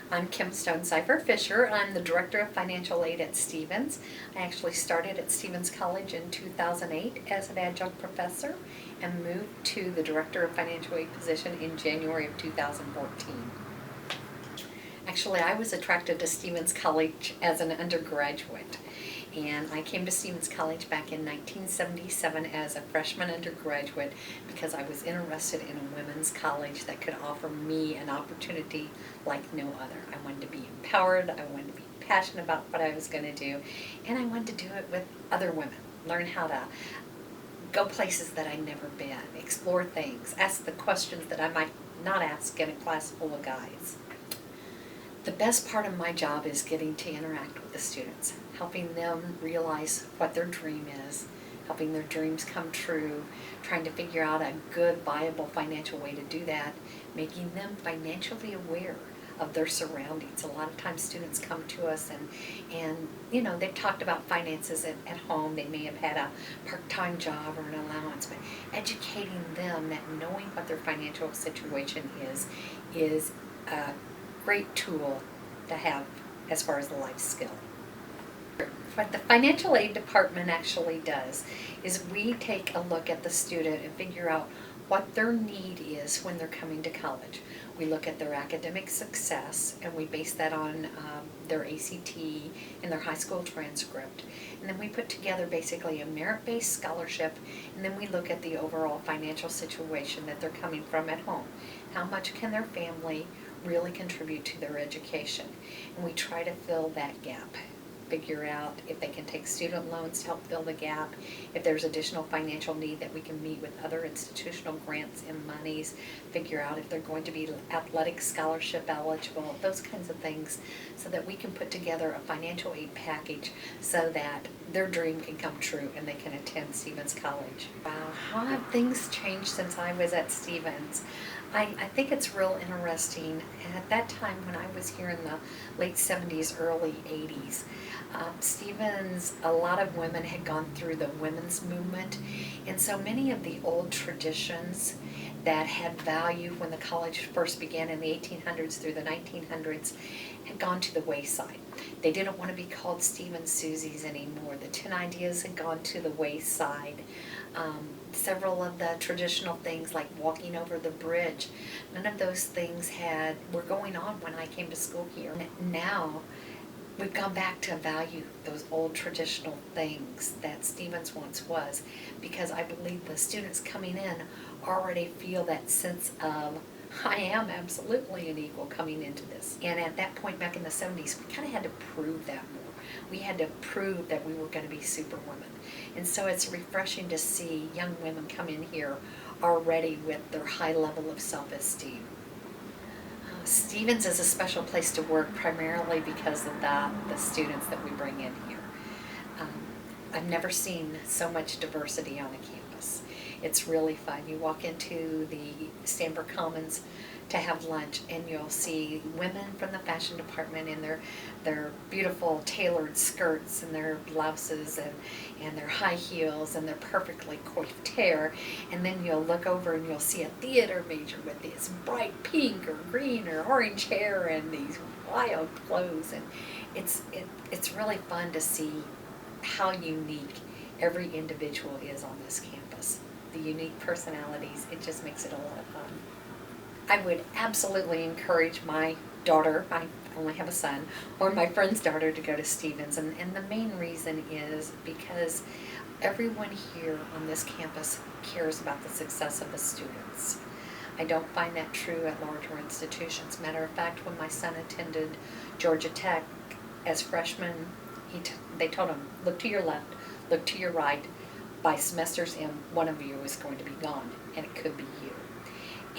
I'm Kim Stonecipher Fisher. I'm the Director of Financial Aid at Stevens. I actually started at Stevens College in 2008 as an adjunct professor and moved to the Director of Financial Aid position in January of 2014. Actually, I was attracted to Stevens College as an undergraduate, and I came to Stevens College back in 1977 as a freshman undergraduate because I was interested in a women's college that could offer me an opportunity like no other. I wanted to be empowered, I wanted to be passionate about what I was going to do, and I wanted to do it with other women, learn how to go places that I'd never been, explore things, ask the questions that I might not ask in a class full of guys. The best part of my job is getting to interact with the students, helping them realize what their dream is, helping their dreams come true, trying to figure out a good, viable financial way to do that, making them financially aware of their surroundings. A lot of times students come to us and you know, they've talked about finances at home. They may have had a part-time job or an allowance, but educating them that knowing what their financial situation is a great tool to have as far as the life skill. What the financial aid department actually does is we take a look at the student and figure out what their need is when they're coming to college. We look at their academic success and we base that on their ACT and their high school transcript. And then we put together basically a merit-based scholarship, and then we look at the overall financial situation that they're coming from at home. How much can their family really contribute to their education? And we try to fill that gap. Figure out if they can take student loans to help fill the gap, if there's additional financial need that we can meet with other institutional grants and monies, figure out if they're going to be athletic scholarship eligible, those kinds of things, so that we can put together a financial aid package so that their dream can come true and they can attend Stevens College. Wow, how have things changed since I was at Stevens? I think it's real interesting. At that time when I was here in the late 70s, early 80s, Stevens, a lot of women had gone through the women's movement, and so many of the old traditions that had value when the college first began in the 1800s through the 1900s had gone to the wayside. They didn't want to be called Stevens Susies anymore. The 10 ideas had gone to the wayside. Several of the traditional things like walking over the bridge, none of those things were going on when I came to school here. Now we've gone back to value those old traditional things that Stevens once was, because I believe the students coming in already feel that sense of, I am absolutely an equal coming into this. And at that point back in the 70s, we kind of had to prove that more. We had to prove that we were going to be superwomen. And so it's refreshing to see young women come in here already with their high level of self-esteem. Stevens is a special place to work primarily because of the students that we bring in here. I've never seen so much diversity on a campus. It's really fun. You walk into the Stanford Commons to have lunch and you'll see women from the fashion department in their beautiful tailored skirts and their blouses and their high heels and their perfectly coiffed hair, and then you'll look over and you'll see a theater major with this bright pink or green or orange hair and these wild clothes, and it's really fun to see how unique every individual is on this campus. The unique personalities, it just makes it a lot of fun. I would absolutely encourage my daughter, I only have a son, or my friend's daughter to go to Stevens, and the main reason is because everyone here on this campus cares about the success of the students. I don't find that true at larger institutions. Matter of fact, when my son attended Georgia Tech as freshmen, they told him, look to your left, look to your right. By semester's end, one of you is going to be gone, and it could be you.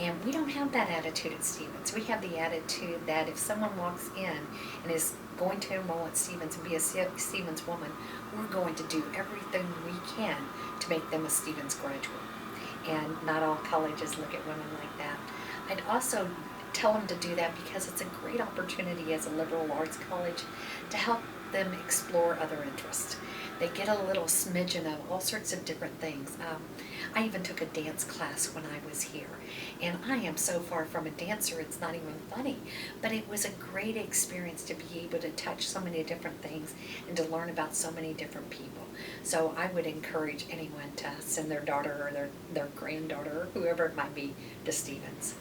And we don't have that attitude at Stevens. We have the attitude that if someone walks in and is going to enroll at Stevens and be a Stevens woman, we're going to do everything we can to make them a Stevens graduate. And not all colleges look at women like that. I'd also tell them to do that because it's a great opportunity as a liberal arts college to help them explore other interests. They get a little smidgen of all sorts of different things. I even took a dance class when I was here, and I am so far from a dancer, it's not even funny. But it was a great experience to be able to touch so many different things and to learn about so many different people. So I would encourage anyone to send their daughter or their granddaughter or whoever it might be to Stevens.